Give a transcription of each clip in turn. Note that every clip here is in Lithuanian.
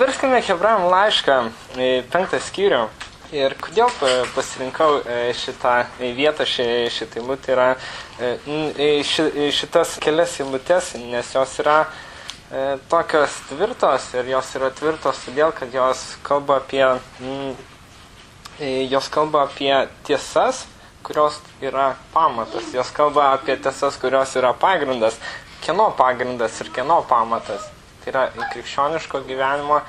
Atsiverskime Hebrajam laišką 5 skyrių. Ir kodėl pasirinkau šitą vietą, šitą eilutę yra šitas kelias eilutės, nes jos yra tokios tvirtos ir jos yra tvirtos todėl, kad jos kalba apie tiesas, kurios yra pamatas. Jos kalba apie tiesas, kurios yra pagrindas. Kieno pagrindas ir kieno pamatas. Tai yra krikščioniško gyvenimo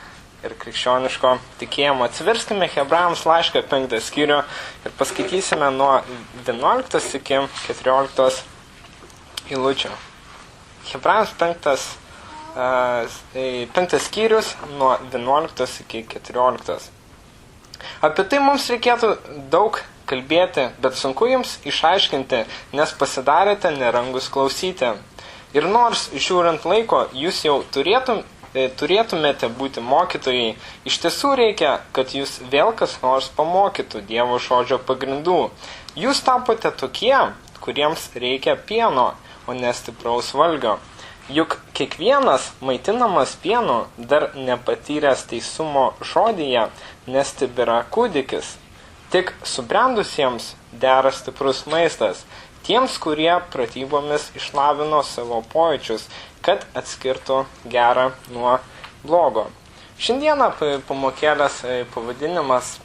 ir krikščioniško tikėjimo. Atsiverskime Hebrajams laišką 5 skyrių ir paskaitysime nuo 11 iki 14 eilučių. Hebrajams 5 skyrius nuo 11 iki 14. Apie tai mums reikėtų daug kalbėti, bet sunku jums išaiškinti, nes pasidarėte nerangus klausyti. Ir nors, žiūrint laiko, jūs jau turėtumėte būti mokytojai, iš tiesų reikia, kad jūs vėl kas nors pamokytų Dievo žodžio pagrindų. Jūs tapote tokie, kuriems reikia pieno, o ne stipraus valgio. Juk kiekvienas maitinamas pienu dar nepatyręs teisumo žodyje, nes tebėra kūdikis. Tik subrendusiems dera stiprus maistas, tiems, kurie pratybomis išlavino savo pojūčius, kad atskirtų gerą nuo blogo. Šiandieną pamokėlės pavadinimas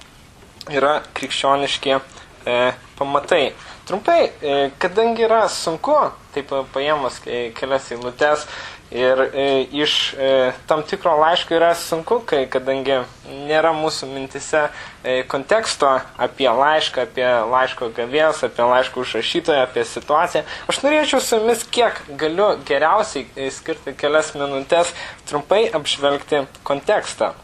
yra krikščioniški pamatai. Trumpai, kadangi yra sunku, taip paėmus kelias eilutes ir iš tam tikro laiško yra sunku, kadangi nėra mūsų mintise konteksto apie laiško gavėjas, apie laiško užrašytoją, apie situaciją. Aš norėčiau su jumis, kiek galiu geriausiai skirti kelias minutės, trumpai apžvelgti kontekstą.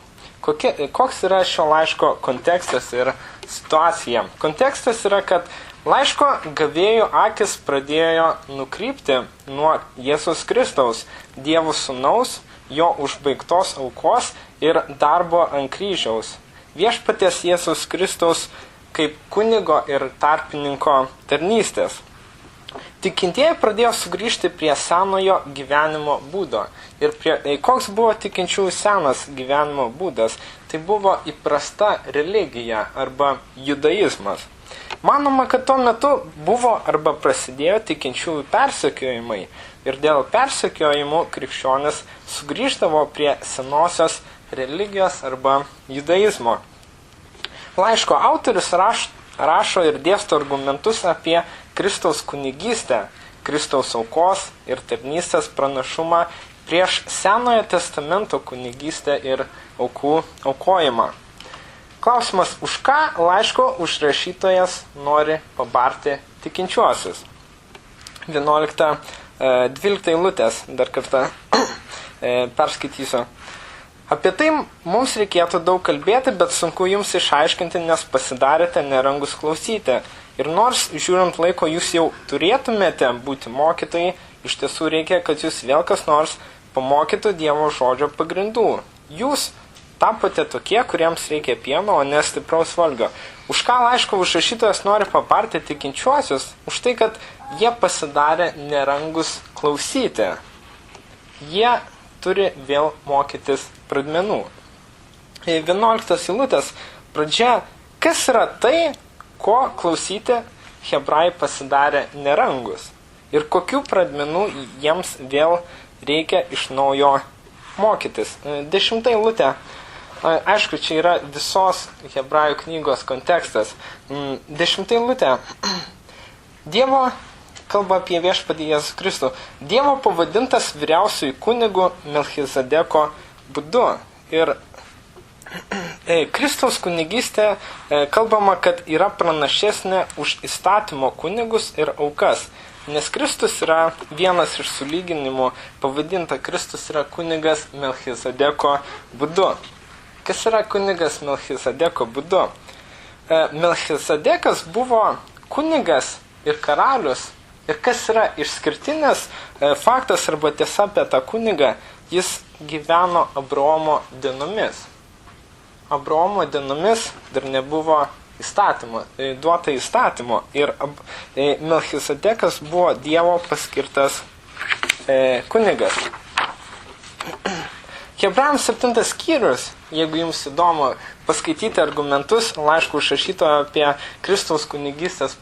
Koks yra šio laiško kontekstas ir situacija? Kontekstas yra, kad laiško gavėjų akis pradėjo nukrypti nuo Jėzus Kristaus, Dievo sūnaus, jo užbaigtos aukos ir darbo ant kryžiaus. Viešpaties Jėzus Kristaus kaip kunigo ir tarpininko tarnystės. Tikintieji pradėjo sugrįžti prie senojo gyvenimo būdo. Ir koks buvo tikinčiųjų senas gyvenimo būdas? Tai buvo įprasta religija arba judaizmas. Manoma, kad tuo metu buvo arba prasidėjo tikinčiųjų persekiojimai ir dėl persekiojimų krikščionis sugrįždavo prie senosios religijos arba judaizmo. Laiško autorius rašo ir dėsto argumentus apie Kristaus kunigystę, Kristaus aukos ir tarnystės pranašumą prieš Senojo testamento kunigystę ir aukojimą. Klausimas, už ką laiško užrašytojas nori pabarti tikinčiuosius? 12 eilutės, dar kartą perskaitysiu. Apie tai mums reikėtų daug kalbėti, bet sunku jums išaiškinti, nes pasidarėte nerangus klausyti. Ir nors, žiūrint laiko, jūs jau turėtumėte būti mokytojai, iš tiesų reikia, kad jūs vėl kas nors pamokytų Dievo žodžio pagrindų. Jūs tapote tokie, kuriems reikia pieno, o ne stipraus valgio. Už ką laiško užrašytojas nori pabarti tikinčiuosius? Už tai, kad jie pasidarė nerangus klausyti. Jie turi vėl mokytis pradmenų. 11 eilutės pradžia. Kas yra tai, ko klausyti hebrajai pasidarė nerangus? Ir kokių pradmenų jiems vėl reikia iš naujo mokytis? 10 eilutė. Aišku, čia yra visos hebrajų knygos kontekstas. 10 eilutė. Dievo kalba apie viešpatį Jėzų Kristų. Dievo pavadintas vyriausiųjų kunigų Melchizedeko būdu. Ir Kristaus kunigystė kalbama, kad yra pranašesnė už įstatymo kunigus ir aukas. Nes Kristus yra vienas iš sulyginimų, pavadinta Kristus yra kunigas Melchizedeko būdu. Kas yra kunigas Melchizedeko būdu? Melchizedekas buvo kunigas ir karalius. Ir kas yra išskirtinis faktas arba tiesa apie tą kunigą, jis gyveno Abraomo dienomis. Abraomo dienomis dar nebuvo duota įstatymo. Ir Melchizedekas buvo Dievo paskirtas kunigas. Hebrajams 7 skyrius, jeigu jums įdomu paskaityti argumentus laiškų užrašytojo apie Kristaus kunigystės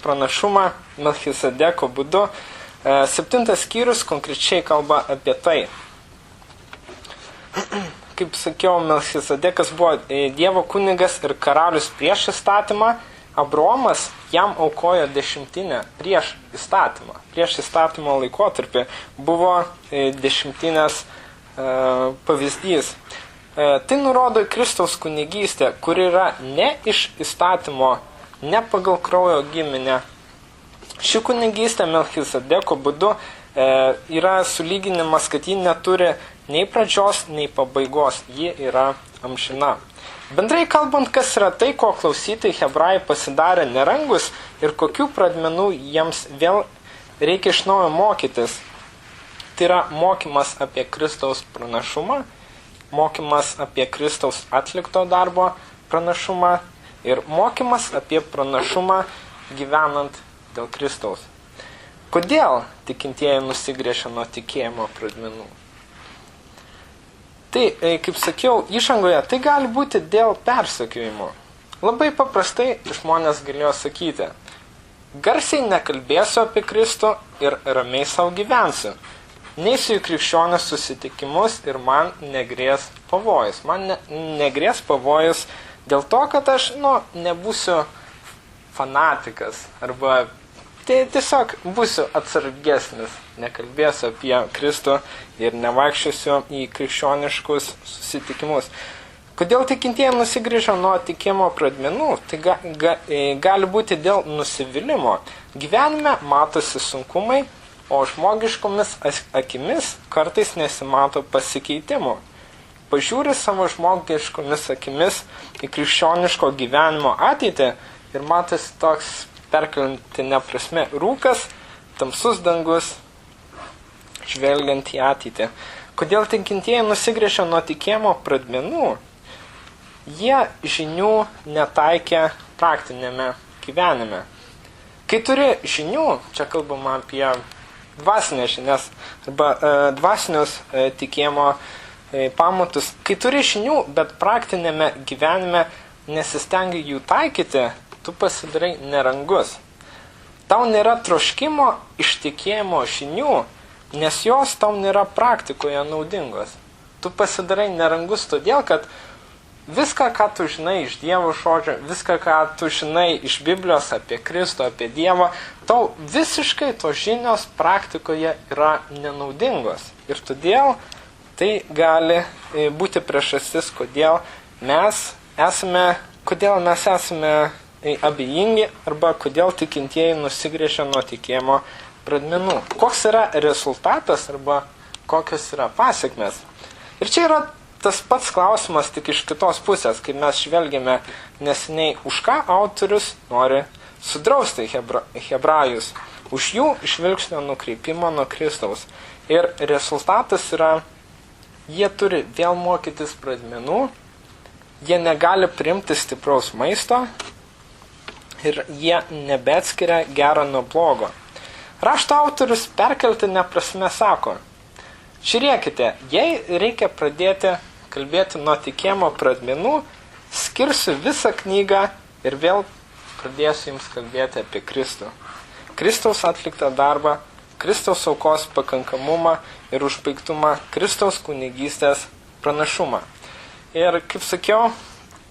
pranašumą Melchisedeko būdu, 7 skyrius konkrečiai kalba apie tai. Kaip sakiau, Melchisedekas buvo Dievo kunigas ir karalius prieš įstatymą, Abraomas jam aukojo 10 prieš įstatymą. Prieš įstatymo laikotarpį buvo 10 pavyzdys. Tai nurodo Kristaus kunigystę, kur yra ne iš įstatymo, ne pagal kraujo giminę. Ši kunigystė Melchisedeko būdu yra sulyginimas, kad ji neturi nei pradžios, nei pabaigos. Ji yra amžina. Bendrai kalbant, kas yra tai, ko klausytojai hebrajai pasidarė nerangus ir kokių pradmenų jiems vėl reikia iš naujo mokytis. Tai yra mokymas apie Kristaus pranašumą, mokymas apie Kristaus atlikto darbo pranašumą ir mokymas apie pranašumą gyvenant dėl Kristaus. Kodėl tikintieji nusigręžia nuo tikėjimo pradmenų? Tai, kaip sakiau, įžangoje, tai gali būti dėl persekiojimo. Labai paprastai žmonės galėjo sakyti, garsiai nekalbėsiu apie Kristų ir ramiai savo gyvensiu. Neisiu į krikščionių susitikimus ir man negrės pavojus. Man negrės pavojus dėl to, kad aš, nebūsiu fanatikas arba tiesiog būsiu atsargesnis, nekalbėsiu apie Kristų ir nevaikščiosiu į krikščioniškus susitikimus. Kodėl tikintieji nusigrįžo nuo tikėjimo pradmenų? Tai gali būti dėl nusivylimimo. Gyvenime matosi sunkumai, o žmogiškomis akimis kartais nesimato pasikeitimų. Pažiūri savo žmogiškomis akimis į krikščioniško gyvenimo ateitį ir matosi toks perkelintinė prasme rūkas, tamsus dangus, žvelgiant į ateitį. Kodėl tikintieji nusigręžia nuo tikėjimo pradmenų? Jie žinių netaikė praktinėme gyvenime. Kai turi žinių, čia kalbama apie dvasinės žinias arba dvasinius tikėjimo pamatus, kai turi žinių, bet praktinėme gyvenime nesistengi jų taikyti, tu pasidarai nerangus. Tau nėra troškimo iš tikėjimo žinių, nes jos tau nėra praktikoje naudingos. Tu pasidarai nerangus todėl, kad viską, ką tu žinai iš Dievo žodžio, viską, ką tu žinai iš Biblijos apie Kristų, apie Dievą, tau visiškai tos žinios praktikoje yra nenaudingos. Ir todėl tai gali būti priežastis, kodėl mes esame abejingi arba kodėl tikintieji nusigręžia nuo tikėjimo pradmenų. Koks yra rezultatas arba kokios yra pasekmės? Ir čia yra tas pats klausimas, tik iš kitos pusės, kai mes žvelgiame neseniai, už ką autorius nori sudrausti hebrajus, už jų žvilgsnio nukreipimo nuo Kristaus. Ir rezultatas yra, jie turi vėl mokytis pradmenų, jie negali priimti stipraus maisto ir jie nebeatskiria gero nuo blogo. Rašto autorius perkeltinė prasme sako, žiūrėkite, jei reikia pradėti kalbėti nuo tikėjimo pradmenų, skirsiu visą knygą ir vėl pradėsiu jums kalbėti apie Kristų. Kristaus atliktą darbą, Kristaus aukos pakankamumą ir užbaigtumą, Kristaus kunigystės pranašumą. Ir kaip sakiau,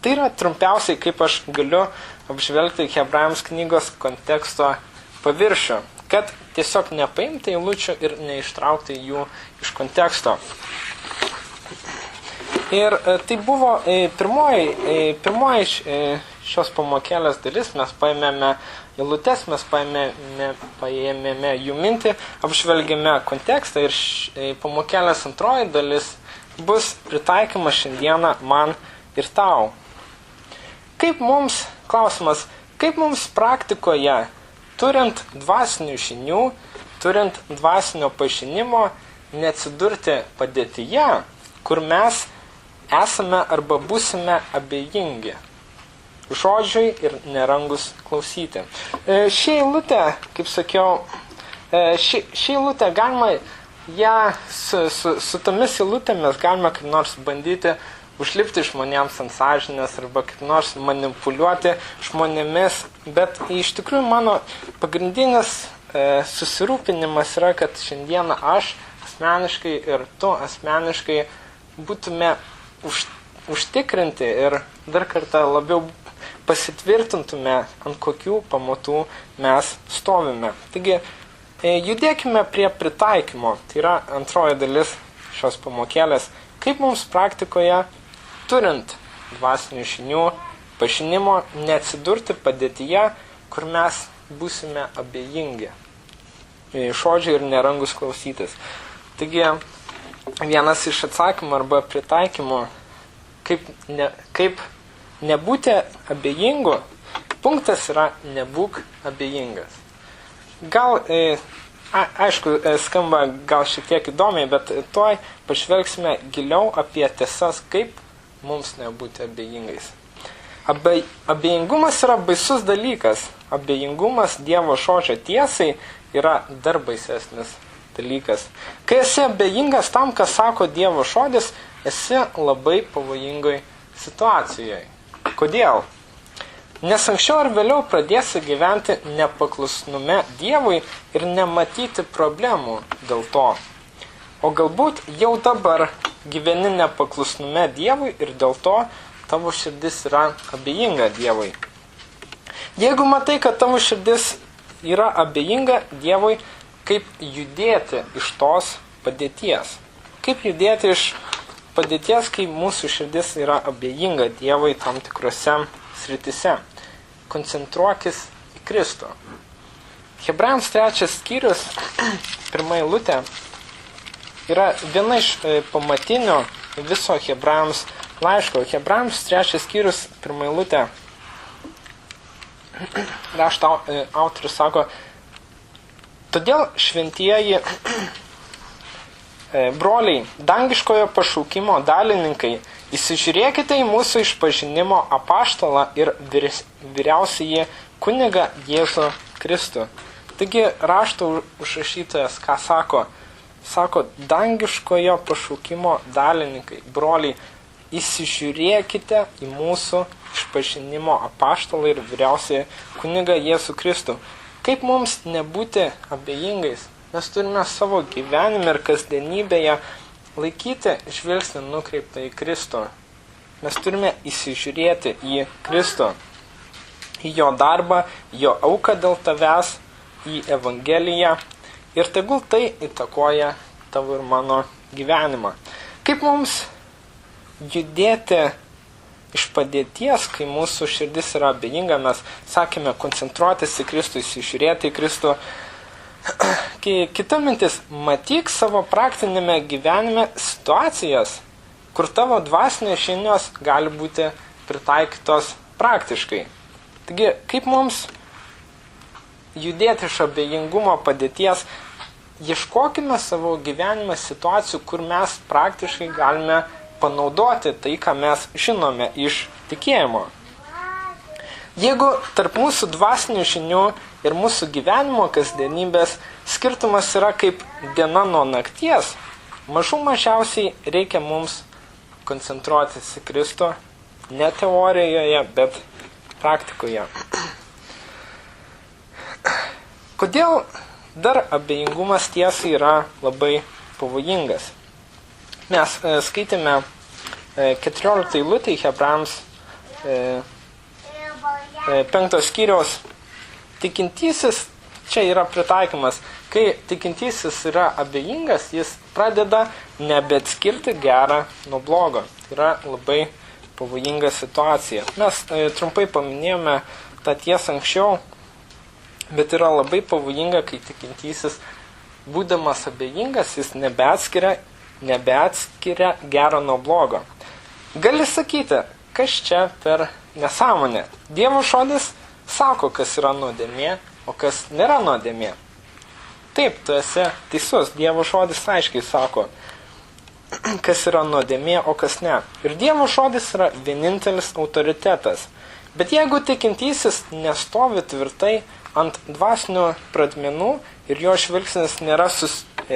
tai yra trumpiausiai, kaip aš galiu apžvelgti Hebrajams knygos konteksto paviršių, kad tiesiog nepaimti eilučių ir neištraukti jų iš konteksto. Ir tai buvo pirmoji šios pamokėlės dalis, mes paėmėme eilutes, mes paėmėme jų mintį, apžvelgėme kontekstą ir pamokėlės antroji dalis bus pritaikoma šiandieną man ir tau. Klausimas, kaip mums praktikoje, turint dvasinių žinių, turint dvasinio pažinimo, neatsidurti padėtyje, kur mes esame arba būsime abejingi žodžiui ir nerangus klausyti. Ši eilutė, kaip sakiau, ši eilutė galima su tomis eilutėmis galime kaip nors bandyti užlipti žmonėms ant sąžinės arba kaip nors manipuliuoti žmonėmis, bet iš tikrųjų mano pagrindinis susirūpinimas yra, kad šiandieną aš asmeniškai ir tu asmeniškai būtume užtikrinti ir dar kartą labiau pasitvirtintume, ant kokių pamatų mes stovime. Taigi, judėkime prie pritaikymo, tai yra antroji dalis šios pamokėlės, kaip mums praktikoje turint dvasinių žinių, pažinimo, neatsidurti padėtyje, kur mes būsime abejingi žodžiai ir nerangus klausytis. Taigi, vienas iš atsakymų arba pritaikymų, kaip nebūti abejingu, punktas yra nebūk abejingas. Gal, aišku, skamba gal šiek tiek įdomiai, bet tuoj pažvelgsime giliau apie tiesas, kaip mums nebūti abejingais. Abejingumas yra baisus dalykas. Abejingumas Dievo žodžio tiesai yra dar baisesnis dalykas. Kai esi abejingas tam, ką sako Dievo žodis, esi labai pavojingoj situacijoje. Kodėl? Nes anksčiau ar vėliau pradėsi gyventi nepaklusnume Dievui ir nematyti problemų dėl to. O galbūt jau dabar gyveni nepaklusnume Dievui ir dėl to tavo širdis yra abejinga Dievui. Jeigu matai, kad tavo širdis yra abejinga Dievui, kaip judėti iš tos padėties? Kaip judėti iš padėties, kai mūsų širdis yra abejinga Dievui tam tikrose sritise? Koncentruokis į Kristų. Hebrajams 3 skyrius, 1 eilutė, yra viena iš pamatinių viso Hebrajams laiško. Hebrajams 3 skyrius, 1 eilutė, rašto autorius sako, todėl šventieji broliai, dangiškojo pašaukimo dalininkai, įsižiūrėkite į mūsų išpažinimo apaštalą ir vyriausiąjį kunigą Jėzų Kristų. Taigi rašto užrašytojas, ką sako? Sako, dangiškojo pašaukimo dalininkai, broliai, įsižiūrėkite į mūsų išpažinimo apaštalą ir vyriausiąjį kunigą Jėzų Kristų. Kaip mums nebūti abejingais? Mes turime savo gyvenime ir kasdienybėje laikyti žvilgsnį nukreiptą į Kristų. Mes turime įsižiūrėti į Kristų, į jo darbą, jo auką dėl tavęs, į Evangeliją ir tegul tai įtakoja tavo ir mano gyvenimą. Kaip mums judėti iš padėties, kai mūsų širdis yra abejinga, mes sakėme koncentruotis į Kristų, įsižiūrėti į Kristų. Kita mintis, matyk savo praktinėme gyvenime situacijas, kur tavo dvasinės žinios gali būti pritaikytos praktiškai. Taigi, kaip mums judėti iš abejingumo padėties, ieškokime savo gyvenime situacijų, kur mes praktiškai galime panaudoti tai, ką mes žinome iš tikėjimo. Jeigu tarp mūsų dvasinių žinių ir mūsų gyvenimo kasdienybės skirtumas yra kaip diena nuo nakties, mažų mažiausiai reikia mums koncentruotis į Kristų, ne teorijoje, bet praktikoje. Kodėl dar abejingumas tiesai yra labai pavojingas? Mes skaitėme 14 eilutę Hebrajams 5 skyriaus. Tikintysis, čia yra pritaikymas, kai tikintysis yra abejingas, jis pradeda nebeatskirti gerą nuo blogo. Tai yra labai pavojinga situacija. Mes trumpai paminėjome tą tiesą anksčiau, bet yra labai pavojinga, kai tikintysis, būdamas abejingas, jis nebeatskiria gero nuo blogo. Gali sakyti, kas čia per nesąmonė? Dievo žodis sako, kas yra nuodėmė, o kas nėra nuodėmė. Taip, tu esi teisus. Dievo žodis aiškiai sako, kas yra nuodėmė, o kas ne. Ir Dievo žodis yra vienintelis autoritetas. Bet jeigu tikintysis nestovi tvirtai ant dvasinių pradmenų ir jo žvilgsnis nėra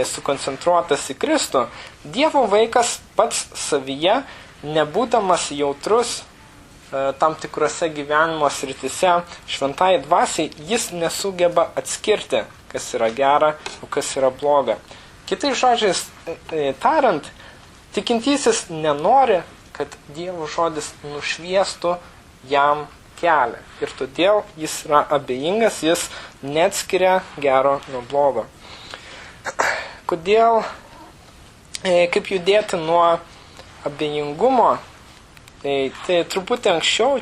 sukoncentruotas į Kristų, Dievo vaikas pats savyje, nebūdamas jautrus tam tikrose gyvenimo srityse, šventai dvasiai, jis nesugeba atskirti, kas yra gera, o kas yra bloga. Kitais žodžiais tariant, tikintysis nenori, kad Dievo žodis nušviestų jam kelią. Ir todėl jis yra abejingas, jis neatskiria gero nuo blogo. Kodėl, kaip judėti nuo abejingumo, tai truputį anksčiau,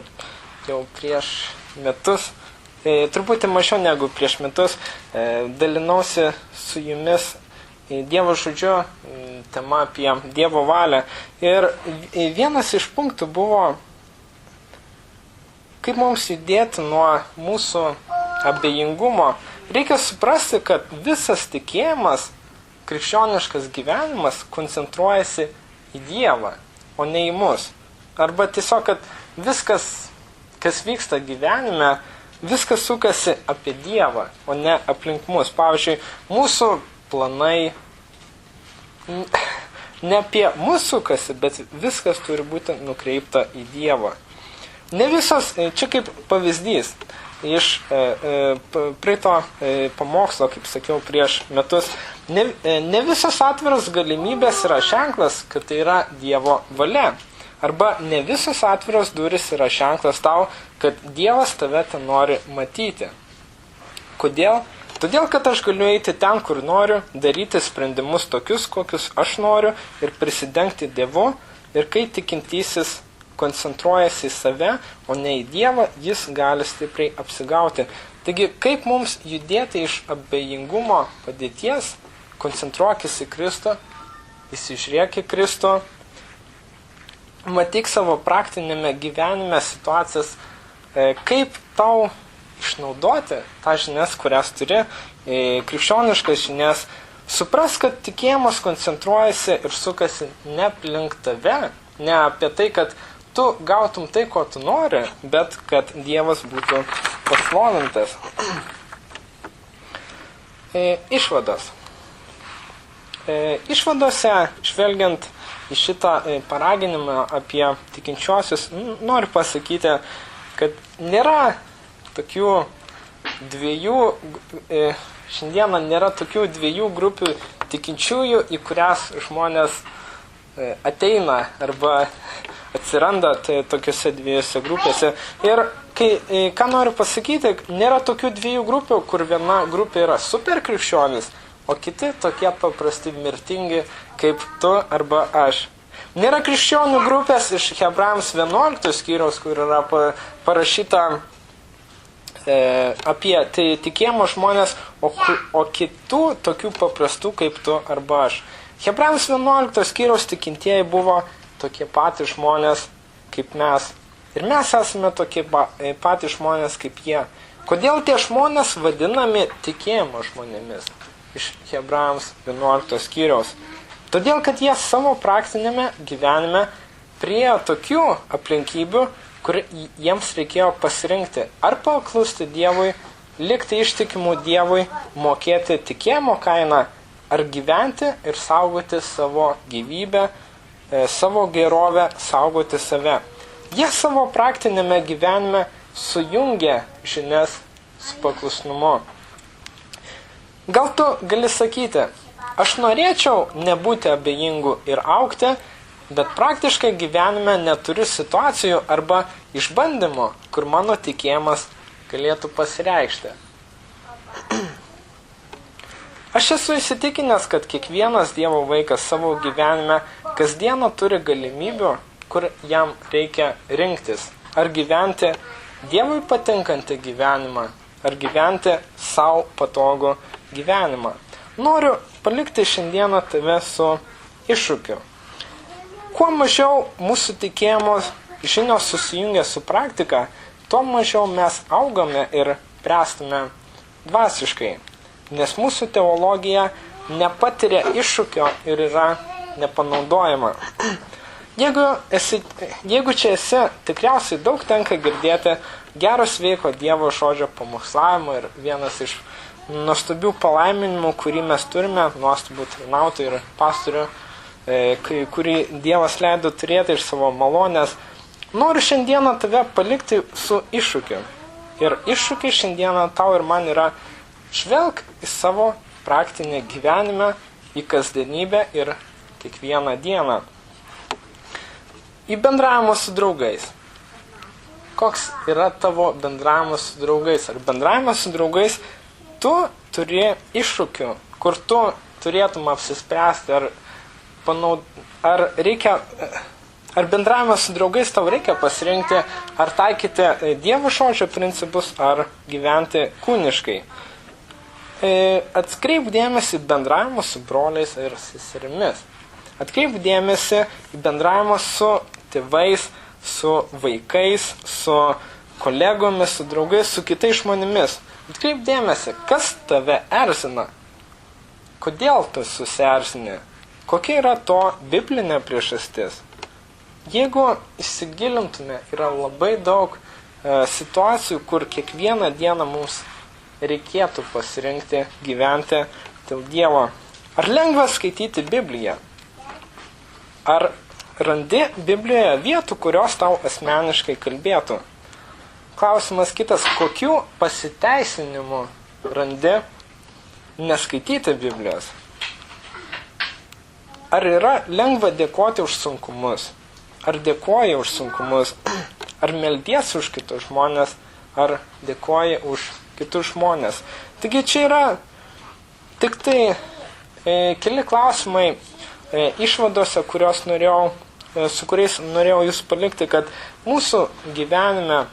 jau prieš metus, truputį mažiau negu prieš metus, dalinausi su jumis Dievo žodžiu tema apie Dievo valią. Ir vienas iš punktų buvo, kaip mums judėti nuo mūsų abejingumo. Reikia suprasti, kad visas tikėjimas, krikščioniškas gyvenimas koncentruojasi į Dievą, o ne į mus. Arba tiesiog, kad viskas, kas vyksta gyvenime, viskas sukasi apie Dievą, o ne aplink mus. Pavyzdžiui, mūsų planai ne apie mus sukasi, bet viskas turi būti nukreipta į Dievą. Ne visos, čia kaip pavyzdys, iš praeito pamokslo, kaip sakiau prieš metus, ne visos atviros galimybės yra ženklas, kad tai yra Dievo valia. Arba ne visos atviros durys yra ženklas tau, kad Dievas tave ten nori matyti. Kodėl? Todėl, kad aš galiu eiti ten, kur noriu, daryti sprendimus tokius, kokius aš noriu ir prisidengti Dievu. Ir kai tikintysis koncentruojasi į save, o ne į Dievą, jis gali stipriai apsigauti. Taigi, kaip mums judėti iš abejingumo padėties, koncentruokis į Kristų, įsižiūrėk į Kristų, matyk savo praktinėme gyvenime situacijas, kaip tau išnaudoti tą žinias, kurias turi, krikščioniškas žinias, supras, kad tikėjimas koncentruojasi ir sukasi ne aplink tave, ne apie tai, kad tu gautum tai, ko tu nori, bet kad Dievas būtų pašlovintas. Išvados. Išvadose, žvelgiant į šitą paraginimą apie tikinčiuosius, noriu pasakyti, kad nėra tokių šiandieną nėra tokių dviejų grupių tikinčiųjų, į kurias žmonės ateina arba atsiranda tokiuose dviejose grupėse. Ir ką noriu pasakyti, nėra tokių dviejų grupių, kur viena grupė yra super krikščionis, o kiti tokie paprasti mirtingi kaip tu arba aš. Nėra krikščionių grupės iš Hebrajams 11 skyriaus, kur yra parašyta apie tikėjimo žmonės, o kitų tokių paprastų kaip tu arba aš. Hebrajams 11 skyriaus tikintieji buvo tokie patys žmonės kaip mes. Ir mes esame tokie patys žmonės kaip jie. Kodėl tie žmonės vadinami tikėjimo žmonėmis iš Hebrajams 11 skyriaus? Todėl, kad jie savo praktinėme gyvenime priėjo tokių aplinkybių, kur jiems reikėjo pasirinkti ar paklusti Dievui, likti ištikimų Dievui, mokėti tikėjimo kainą, ar gyventi ir saugoti savo gyvybę, savo gerovę, saugoti save. Jie savo praktinėme gyvenime sujungė žinias su paklusnumu. Gal tu gali sakyti, aš norėčiau nebūti abejingu ir augti, bet praktiškai gyvenime neturiu situacijų arba išbandymų, kur mano tikėjimas galėtų pasireikšti. Aš esu įsitikinęs, kad kiekvienas Dievo vaikas savo gyvenime kasdieną turi galimybių, kur jam reikia rinktis. Ar gyventi Dievui patinkantį gyvenimą, ar gyventi savo patogų gyvenimą. Noriu palikti šiandieną tave su iššūkiu. Kuo mažiau mūsų tikėjimo žinios susijungia su praktika, tuo mažiau mes augame ir bręstame dvasiškai, nes mūsų teologija nepatiria iššūkio ir yra nepanaudojama. Jeigu čia esi, tikriausiai daug tenka girdėti gero sveiko Dievo žodžio pamokslavimo ir vienas iš nuostabių palaiminimų, kurį mes turime, nuostabų tarnautojų ir pastorių, kurį Dievas leido turėti iš savo malonės. Noriu šiandieną tave palikti su iššūkiu. Ir iššūkiai šiandieną tau ir man yra: žvelk į savo praktinę gyvenimą, į kasdienybę ir kiekvieną dieną. Į bendravimą su draugais. Koks yra tavo bendravimas su draugais? Ar bendravimas su draugais tu turi iššūkių, kur tu turėtum apsispręsti, ar bendravimas su draugais tau reikia pasirinkti, ar taikyti Dievo žodžio principus, ar gyventi kūniškai. Atkreip dėmesį į bendravimą su broliais ir seserimis. Atkreip dėmesį į bendravimą su tėvais, su vaikais, su kolegomis, su draugais, su kitais žmonėmis. Atkreip dėmesį, kas tave erzina. Kodėl tu susierzini? Kokia yra to biblinė priežastis? Jeigu įsigilintume, yra labai daug situacijų, kur kiekvieną dieną mums reikėtų pasirinkti gyventi dėl Dievo. Ar lengva skaityti Bibliją? Ar randi Biblijoje vietų, kurios tau asmeniškai kalbėtų? Klausimas kitas: kokių pasiteisinimų randi neskaityti Biblijos? Ar yra lengva dėkoti už sunkumus? Ar dėkoji už sunkumus? Ar meldiesi už kitus žmonės? Ar dėkoji už kitus žmonės? Taigi čia yra tik tai keli klausimai išvadose, su kuriais norėjau jūs palikti, kad mūsų gyvenime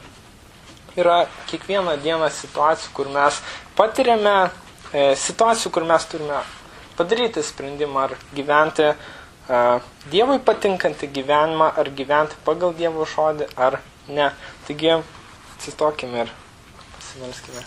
yra kiekvieną dieną situacijų, kur mes patiriame, situacijų, kur mes turime padaryti sprendimą, ar gyventi Dievui patinkantį gyvenimą, ar gyventi pagal Dievo žodį, ar ne. Taigi, atsistokime ir pasimelskime.